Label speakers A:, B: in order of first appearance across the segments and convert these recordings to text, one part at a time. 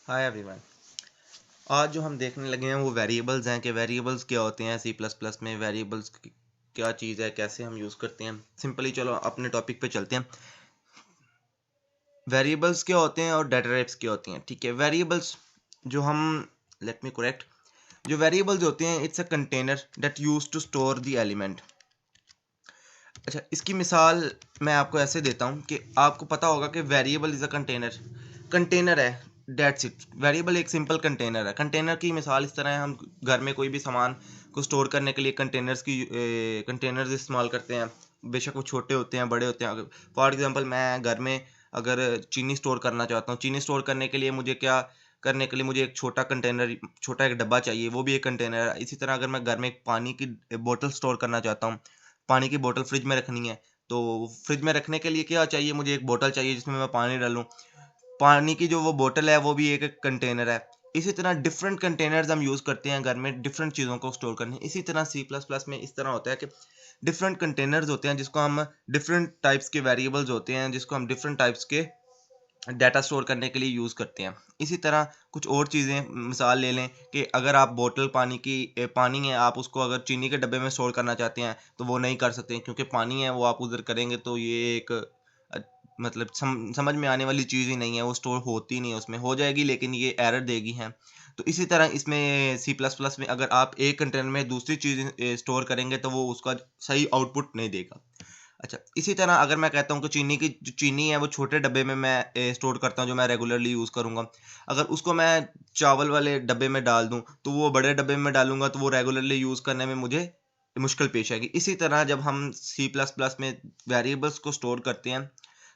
A: Hi everyone. आज जो हम देखने लगे हैं वो वेरिएबल्स हैं कि वेरिएबल्स क्या होते हैं। सी प्लस प्लस में वेरिएबल्स क्या चीज़ है, कैसे हम यूज़ करते हैं। सिंपली चलो अपने टॉपिक पे चलते हैं। वेरिएबल्स क्या होते हैं और डाटा टाइप्स क्या होती हैं। ठीक है, वेरिएबल्स जो हम लेट मी करेक्ट जो वेरिएबल्स होते हैं, it's a container that use to store the element. अच्छा, इसकी मिसाल मैं आपको ऐसे देता हूँ कि आपको पता होगा कि variable is a container. Container है, डेट्स इट। वेरिएबल एक सिंपल कंटेनर है। कंटेनर की मिसाल इस तरह है, हम घर में कोई भी सामान को स्टोर करने के लिए कंटेनर्स इस्तेमाल करते हैं। बेशक वो छोटे होते हैं, बड़े होते हैं। फॉर एग्जांपल मैं घर में अगर चीनी स्टोर करना चाहता हूँ, चीनी स्टोर करने के लिए मुझे एक छोटा कंटेनर, छोटा एक डब्बा चाहिए, वो भी एक कंटेनर है। इसी तरह अगर मैं घर में एक पानी की बोतल स्टोर करना चाहता हूँ, पानी की बोतल फ्रिज में रखनी है, तो फ्रिज में रखने के लिए क्या चाहिए, मुझे एक बोतल चाहिए जिसमें मैं पानी डालूँ। पानी की जो वो बोतल है वो भी एक कंटेनर है। इसी तरह डिफरेंट कंटेनर्स हम यूज़ करते हैं घर में डिफरेंट चीज़ों को स्टोर करने। इसी तरह सी प्लस प्लस में इस तरह होता है कि डिफरेंट कंटेनर्स होते हैं जिसको हम डिफरेंट टाइप्स के वेरिएबल्स होते हैं जिसको हम डिफरेंट टाइप्स के डाटा स्टोर करने के लिए यूज़ करते हैं। इसी तरह कुछ और चीज़ें मिसाल ले लें कि अगर आप बोतल पानी है, आप उसको अगर चीनी के डब्बे में स्टोर करना चाहते हैं तो वो नहीं कर सकते, क्योंकि पानी है वो आप उधर करेंगे तो ये एक मतलब समझ में आने वाली चीज़ ही नहीं है, वो स्टोर होती नहीं है, उसमें हो जाएगी लेकिन ये एरर देगी है। तो इसी तरह इसमें सी प्लस प्लस में अगर आप एक कंटेनर में दूसरी चीज़ स्टोर करेंगे तो वो उसका सही आउटपुट नहीं देगा। अच्छा, इसी तरह अगर मैं कहता हूँ कि चीनी है वो छोटे डब्बे में मैं स्टोर करता हूँ जो मैं रेगुलरली यूज़ करूँगा। अगर उसको मैं चावल वाले डब्बे में डाल दूँ, तो वो बड़े डब्बे में डालूँगा तो वो रेगुलरली यूज़ करने में मुझे मुश्किल पेश आएगी। इसी तरह जब हम सी प्लस प्लस में वेरिएबल्स को स्टोर करते हैं,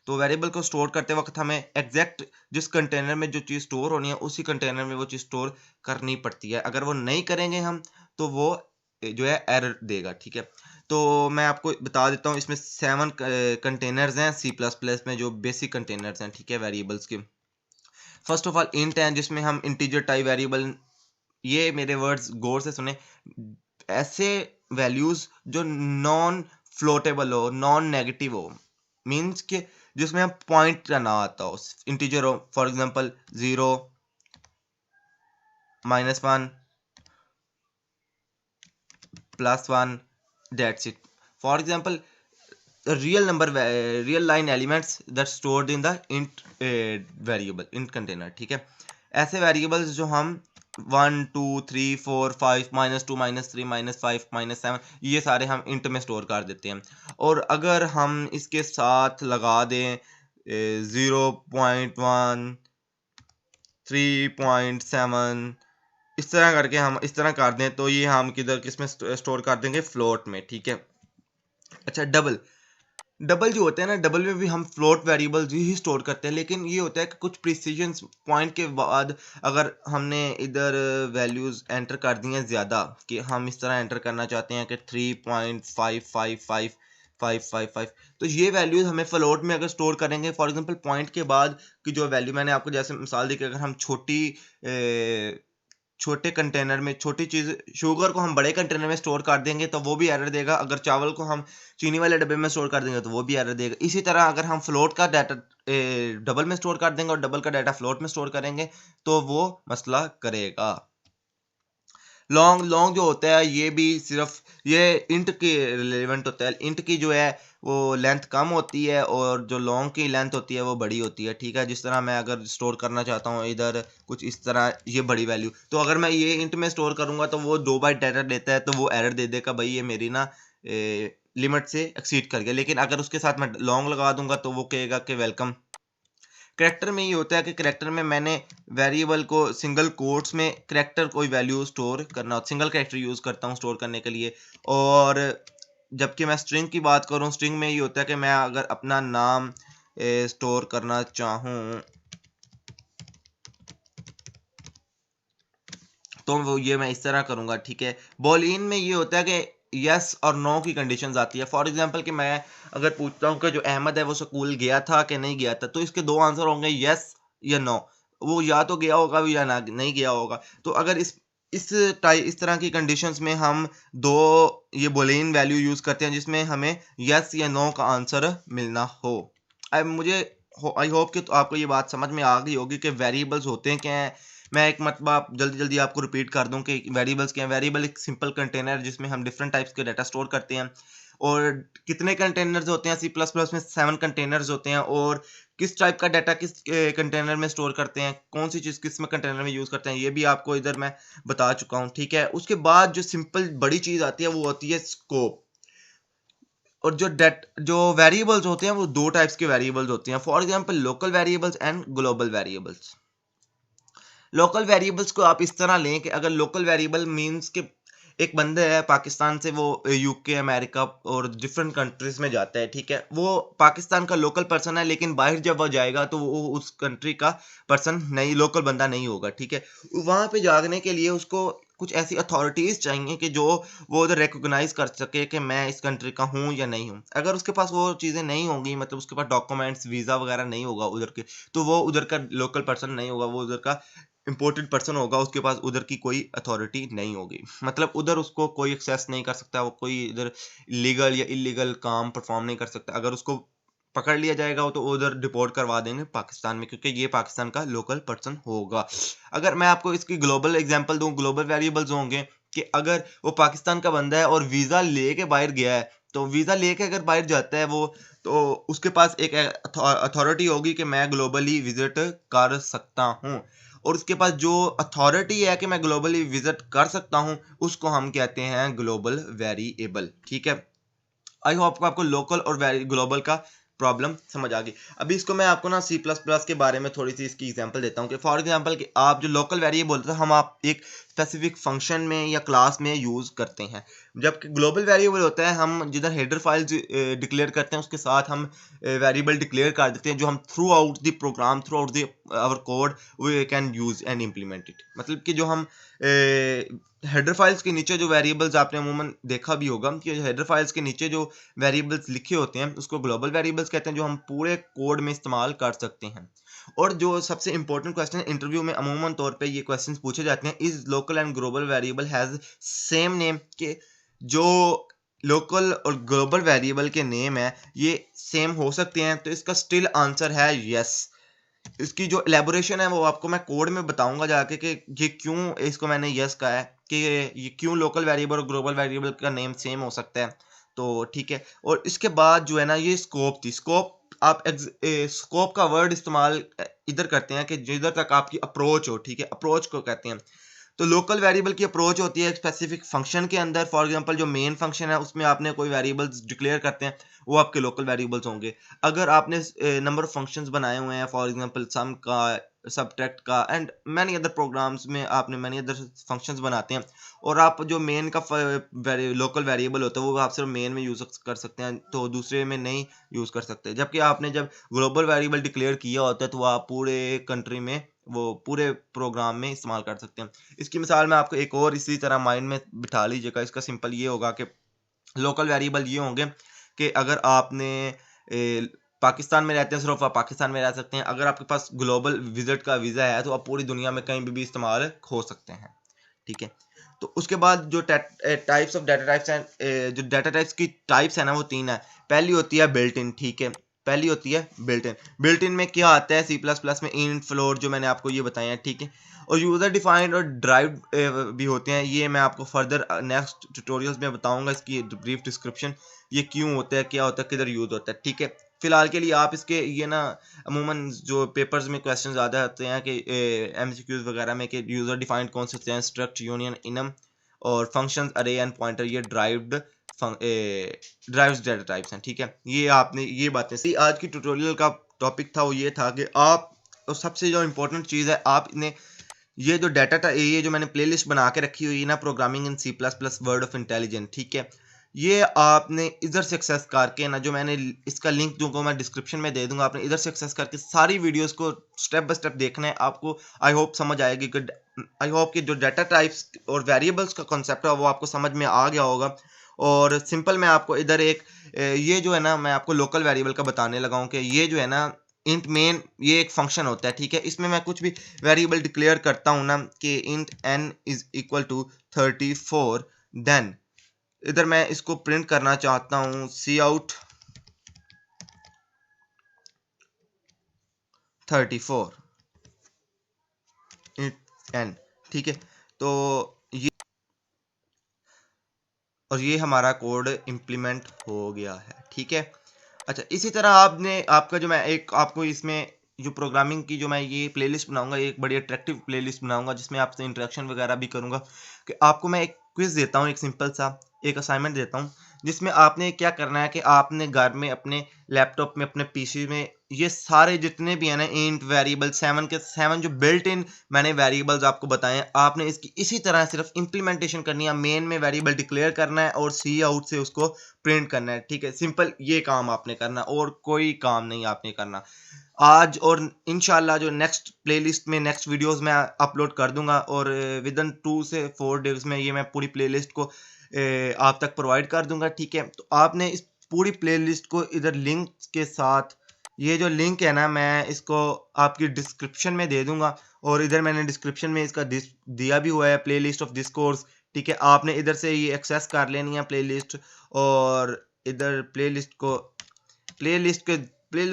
A: तो वेरिएबल को स्टोर करते वक़्त हमें एग्ज़ैक्ट जिस कंटेनर में जो चीज़ स्टोर होनी है, उसी कंटेनर में वो चीज़ स्टोर करनी पड़ती है। अगर वो नहीं करेंगे हम, तो वो जो है एरर देगा, ठीक है? तो मैं आपको बता देता हूँ, इसमें 7 कंटेनर्स हैं सी प्लस प्लस में, जो बेसिक कंटेनर्स हैं, ठीक है, वेरिएबल्स के। फर्स्ट ऑफ ऑल इंट है, जिसमें हम इंटीजर टाइप वेरिएबल, ये मेरे वर्ड्स गौर से सुने, ऐसे वैल्यूज जो नॉन फ्लोटेबल हो, नॉन नेगेटिव हो, मीन्स के जिसमें हम पॉइंट का ना आता हो, इंटीजर हो, for example 0, -1, +1, that's it. For example real line elements that stored in the int variable, int container, ठीक है। ऐसे वेरिएबल्स जो हम 1 2 3 4 5 -2 -3 -5 -7, ये सारे हम इंट में स्टोर कर देते हैं। और अगर हम इसके साथ लगा दें 0.1 3.7, इस तरह करके हम इस तरह कर दें, तो ये हम किस में स्टोर कर देंगे, फ्लोट में, ठीक है। अच्छा, डबल डबल जो होता है ना, डबल में भी हम फ्लोट वेरिएबल्स ही स्टोर करते हैं, लेकिन ये होता है कि कुछ प्रिसीजन पॉइंट के बाद अगर हमने इधर वैल्यूज एंटर कर दी हैं ज़्यादा, कि हम इस तरह एंटर करना चाहते हैं कि 3.55555, तो ये वैल्यूज हमें फ्लोट में अगर स्टोर करेंगे, फॉर एग्जांपल पॉइंट के बाद की जो वैल्यू मैंने आपको जैसे मिसाल दी कि अगर हम छोटे कंटेनर में छोटी चीज़, शुगर को हम बड़े कंटेनर में स्टोर कर देंगे तो वो भी एरर देगा। अगर चावल को हम चीनी वाले डब्बे में स्टोर कर देंगे तो वो भी एरर देगा। इसी तरह अगर हम फ्लोट का डाटा डबल में स्टोर कर देंगे और डबल का डाटा फ्लोट में स्टोर करेंगे तो वो मसला करेगा। लॉन्ग लॉन्ग जो होता है ये भी सिर्फ ये इंट के रिलेवेंट होता है। इंट की जो है वो लेंथ कम होती है और जो लॉन्ग की लेंथ होती है वो बड़ी होती है, ठीक है। जिस तरह मैं अगर स्टोर करना चाहता हूँ इधर कुछ इस तरह ये बड़ी वैल्यू, तो अगर मैं ये इंट में स्टोर करूँगा तो वो 2 बाइट डाटा लेता है, तो वो एरर दे देगा, भाई ये मेरी ना लिमिट से एक्सीड कर गया। लेकिन अगर उसके साथ मैं लॉन्ग लगा दूंगा तो वो कहेगा कि वेलकम। करैक्टर में ये होता है कि करैक्टर में मैंने वेरिएबल को सिंगल कोट्स में करैक्टर कोई वैल्यू स्टोर करना हो, सिंगल करैक्टर यूज़ करता हूँ स्टोर करने के लिए। और जबकि मैं स्ट्रिंग की बात करूँ, स्ट्रिंग में ये होता है कि मैं अगर अपना नाम स्टोर करना चाहूँ तो वो ये मैं इस तरह करूँगा, ठीक है। बूलियन में ये होता है कि यस और नो की कंडीशंस आती है। फॉर एग्जांपल कि मैं अगर पूछता हूँ कि जो अहमद है वो स्कूल गया था कि नहीं गया था, तो इसके 2 आंसर होंगे, यस या नो। वो या तो गया होगा या ना नहीं गया होगा। तो अगर इस तरह की कंडीशंस में हम 2 ये बूलियन वैल्यू यूज़ करते हैं जिसमें हमें यस या नो का आंसर मिलना हो। अब मुझे आई होप कि तो आपको ये बात समझ में आ गई होगी कि वेरिएबल्स होते हैं क्या हैं। मैं एक मतलब आप जल्दी जल्दी आपको रिपीट कर दूं कि वेरिएबल्स क्या हैं। वेरिएबल एक सिंपल कंटेनर है जिसमें हम डिफरेंट टाइप्स के डाटा स्टोर करते हैं। और कितने कंटेनर्स होते हैं, सी प्लस प्लस में 7 कंटेनर्स होते हैं। और किस टाइप का डाटा किस कंटेनर में स्टोर करते हैं, कौन सी चीज़ किस में कंटेनर में यूज़ करते हैं, ये भी आपको इधर मैं बता चुका हूँ। ठीक है, उसके बाद जो सिंपल बड़ी चीज़ आती है वो होती है स्कोप। और जो वेरिएबल्स होते हैं वो दो टाइप्स के वेरिएबल्स होते हैं। For example local variables and global variables. Local variables को आप इस तरह लें कि अगर लोकल वेरिएबल मींस कि एक बंदा है पाकिस्तान से, वो यूके अमेरिका और डिफरेंट कंट्रीज में जाता है। ठीक है, वो पाकिस्तान का लोकल पर्सन है, लेकिन बाहर जब वो जाएगा तो वो उस कंट्री का पर्सन नहीं, लोकल बंदा नहीं होगा। ठीक है, वहाँ पे जाने के लिए उसको कुछ ऐसी अथॉरिटीज चाहिए कि जो वो उधर रिकॉग्नाइज कर सके कि मैं इस कंट्री का हूँ या नहीं हूँ। अगर उसके पास वो चीज़ें नहीं होंगी, मतलब उसके पास डॉक्यूमेंट्स वीज़ा वगैरह नहीं होगा उधर के, तो वो उधर का लोकल पर्सन नहीं होगा, वो उधर का इम्पोर्टेड पर्सन होगा। उसके पास उधर की कोई अथॉरिटी नहीं होगी, मतलब उधर उसको कोई एक्सेस नहीं कर सकता, वो कोई इधर लीगल या इलीगल काम परफॉर्म नहीं कर सकता। अगर उसको पकड़ लिया जाएगा तो उधर डिपोर्ट करवा देंगे पाकिस्तान में, क्योंकि ये पाकिस्तान का लोकल पर्सन होगा। अगर मैं आपको इसकी ग्लोबल एग्जांपल दूं, ग्लोबल वेरिएबल्स होंगे कि अगर वो पाकिस्तान का बंदा है और वीज़ा लेके बाहर गया है, तो वीज़ा लेके अगर बाहर जाता है वो, तो उसके पास एक अथॉरिटी होगी कि मैं ग्लोबली विजिट कर सकता हूँ। और उसके पास जो अथॉरिटी है कि मैं ग्लोबली विजिट कर सकता हूँ, उसको हम कहते हैं ग्लोबल वेरिएबल। ठीक है, आई होप आपको लोकल और ग्लोबल का प्रॉब्लम समझ आ गई। अभी इसको मैं आपको ना सी प्लस प्लस के बारे में थोड़ी सी इसकी एग्जांपल देता हूँ कि फॉर एग्जांपल कि आप जो लोकल वेरिएबल होता है हम आप एक स्पेसिफिक फंक्शन में या क्लास में यूज़ करते हैं, जबकि ग्लोबल वेरिएबल होता है हम जिधर हेडर फाइल्स डिक्लेयर करते हैं उसके साथ हम वेरिएबल डिक्लेयर कर देते हैं, जो हम throughout the program, throughout the our code we can use and implement it. मतलब कि जो हम हेडर फाइल्स के नीचे जो वेरिएबल्स आपने अमूमन देखा भी होगा कि हेडर फाइल्स के नीचे जो वेरिएबल्स लिखे होते हैं उसको ग्लोबल वेरिएबल्स कहते हैं, जो हम पूरे कोड में इस्तेमाल कर सकते हैं। और जो सबसे इंपॉर्टेंट क्वेश्चन इंटरव्यू में अमूमन तौर पे ये क्वेश्चंस पूछे जाते हैं, is local and global variable has same name, के जो लोकल और ग्लोबल वेरिएबल के नेम है ये सेम हो सकते हैं। तो इसका स्टिल आंसर है यस। इसकी जो एलेबोरेशन है वो आपको मैं कोड में बताऊंगा जाके कि ये क्यों इसको मैंने यस कहा है, कि ये क्यों लोकल वेरिएबल और ग्लोबल वेरिएबल का नेम सेम हो सकता है। तो ठीक है, और इसके बाद जो है ना ये स्कोप थी। स्कोप आप स्कोप का वर्ड इस्तेमाल इधर करते हैं कि जिधर तक आपकी अप्रोच हो। ठीक है, अप्रोच को कहते हैं। तो लोकल वेरिएबल की अप्रोच होती है एक स्पेसिफिक फंक्शन के अंदर। फॉर एग्जांपल जो मेन फंक्शन है उसमें आपने कोई वेरिएबल्स डिक्लेयर करते हैं, वो आपके लोकल वेरिएबल्स होंगे। अगर आपने नंबर ऑफ फंक्शंस बनाए हुए हैं, फॉर एग्जांपल सम का, सबट्रैक्ट का एंड मैनी अदर प्रोग्राम्स में आपने मैनी अदर फंक्शंस बनाते हैं, और आप जो मेन का लोकल वेरिएबल होता है वो आप सिर्फ मेन में यूज़ कर सकते हैं, तो दूसरे में नहीं यूज़ कर सकते। जबकि आपने जब ग्लोबल वेरिएबल डिक्लेयर किया होता है तो वो आप पूरे कंट्री में, वो पूरे प्रोग्राम में इस्तेमाल कर सकते हैं। इसकी मिसाल मैं आपको एक और इसी तरह माइंड में बिठा लीजिएगा। इसका सिंपल ये होगा कि लोकल वेरिएबल ये होंगे कि अगर आपने पाकिस्तान में रहते हैं सिर्फ आप पाकिस्तान में रह सकते हैं। अगर आपके पास ग्लोबल विजिट का वीज़ा है तो आप पूरी दुनिया में कहीं भी इस्तेमाल हो सकते हैं। ठीक है, तो उसके बाद जो टाइप्स ऑफ डाटा टाइप्स हैं, जो डाटा टाइप्स की टाइप्स है ना वो 3 है। पहली होती है बिल्ट इन। ठीक है, पहली होती है बिल्ट इन। बिल्ट इन में क्या आता है, सी प्लस प्लस में इंट, फ्लोट, जो मैंने आपको ये बताया है। ठीक है, और यूज़र डिफाइंड और ड्राइव्ड भी होते हैं। ये मैं आपको फर्दर नेक्स्ट ट्यूटोरियल्स में बताऊंगा इसकी ब्रीफ डिस्क्रिप्शन, ये क्यों होता है, क्या होता है, किधर यूज़ होता है। ठीक है, फिलहाल के लिए आप इसके ये ना अमूमन जो पेपर्स में क्वेश्चन ज़्यादा आते हैं कि एमसीक्यूज वगैरह में कि यूज़र डिफाइंड कौन से होते हैं, स्ट्रक्ट, यूनियन, इनम और फंक्शंस, अरे एंड पॉइंटर, ये ड्राइव्स डाटा टाइप्स हैं। ठीक है, ये आपने ये बातें सी। आज की ट्यूटोरियल का टॉपिक था वो ये था कि आप, और सबसे जो इम्पोर्टेंट चीज़ है, आपने ये जो ये जो मैंने प्लेलिस्ट बना के रखी हुई है ना, programming in C plus plus world of intelligence. ठीक है, ये आपने इधर से एक्सेस करके ना, जो मैंने इसका लिंक दूंगा मैं डिस्क्रिप्शन में दे दूंगा, आपने इधर से एक्सेस करके सारी वीडियोस को स्टेप बाय स्टेप देखना है आपको। आई होप समझ आएगी कि आई होप कि जो डाटा टाइप्स और वेरिएबल्स का कॉन्सेप्ट है वो आपको समझ में आ गया होगा। और सिंपल मैं आपको इधर एक ये जो है ना, मैं आपको लोकल वेरिएबल का बताने लगा हूँ कि ये जो है ना इंट मेन, ये एक फंक्शन होता है। ठीक है, इसमें मैं कुछ भी वेरिएबल डिक्लेयर करता हूँ ना कि int n is equal to 34, then इधर मैं इसको प्रिंट करना चाहता हूँ सी आउट 34 n, ठीक है। तो ये और ये हमारा कोड इम्प्लीमेंट हो गया है, ठीक है। अच्छा, इसी तरह आपने आपका जो मैं एक आपको इसमें जो प्रोग्रामिंग की जो मैं ये प्लेलिस्ट बनाऊंगा, एक बड़ी अट्रैक्टिव प्लेलिस्ट बनाऊंगा जिसमें आपसे इंटरेक्शन वगैरह भी करूंगा कि आपको मैं एक क्विज देता हूँ, एक सिंपल सा एक असाइनमेंट देता हूँ जिसमें आपने क्या करना है कि आपने घर में अपने लैपटॉप में अपने पीसी में ये सारे जितने भी है ना इंट वेरिएबल 7 के 7 जो बिल्ट इन मैंने वेरिएबल्स आपको बताए हैं, आपने इसकी इसी तरह सिर्फ इंप्लीमेंटेशन करनी है। मेन में वेरिएबल डिक्लेयर करना है और सी आउट से उसको प्रिंट करना है, ठीक है। सिंपल ये काम आपने करना और कोई काम नहीं आपने करना आज। और इंशाल्लाह जो नेक्स्ट प्लेलिस्ट में नेक्स्ट वीडियोस में अपलोड कर दूंगा और विद इन 2 से 4 डेज में ये मैं पूरी प्लेलिस्ट को आप तक प्रोवाइड कर दूंगा, ठीक है। तो आपने इस पूरी प्लेलिस्ट को इधर लिंक के साथ, ये जो लिंक है ना मैं इसको आपकी डिस्क्रिप्शन में दे दूंगा और इधर मैंने डिस्क्रिप्शन में इसका दिया भी हुआ है प्लेलिस्ट ऑफ दिस कोर्स, ठीक है। आपने इधर से ये एक्सेस कर लेनी है प्लेलिस्ट और इधर प्लेलिस्ट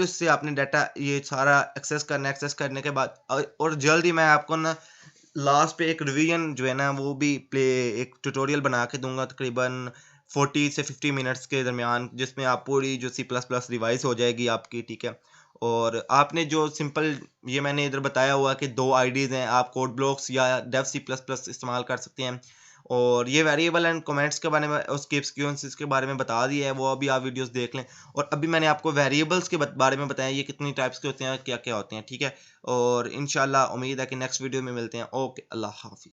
A: से आपने डाटा ये सारा एक्सेस करना है। एक्सेस करने के बाद और जल्द ही मैं आपको ना लास्ट पे एक रिवीजन जो है ना वो भी एक ट्यूटोरियल बना के दूंगा तकरीबन 40 से 50 मिनट्स के दरमियान, जिसमें आप पूरी जो C++ रिवाइज हो जाएगी आपकी, ठीक है। और आपने जो सिंपल ये मैंने इधर बताया हुआ कि 2 आईडीज़ हैं, आप कोड ब्लॉक्स या डेव C++ इस्तेमाल कर सकते हैं। और ये वेरिएबल एंड कमेंट्स के बारे में उसके एक्सक्यूजेस के बारे में बता दिया है, वो अभी आप वीडियोस देख लें। और अभी मैंने आपको वेरिएबल्स के बारे में बताया ये कितनी टाइप्स के होते हैं, क्या क्या होते हैं, ठीक है। और इंशाल्लाह उम्मीद है कि नेक्स्ट वीडियो में मिलते हैं। ओके, अल्लाह हाफिज़।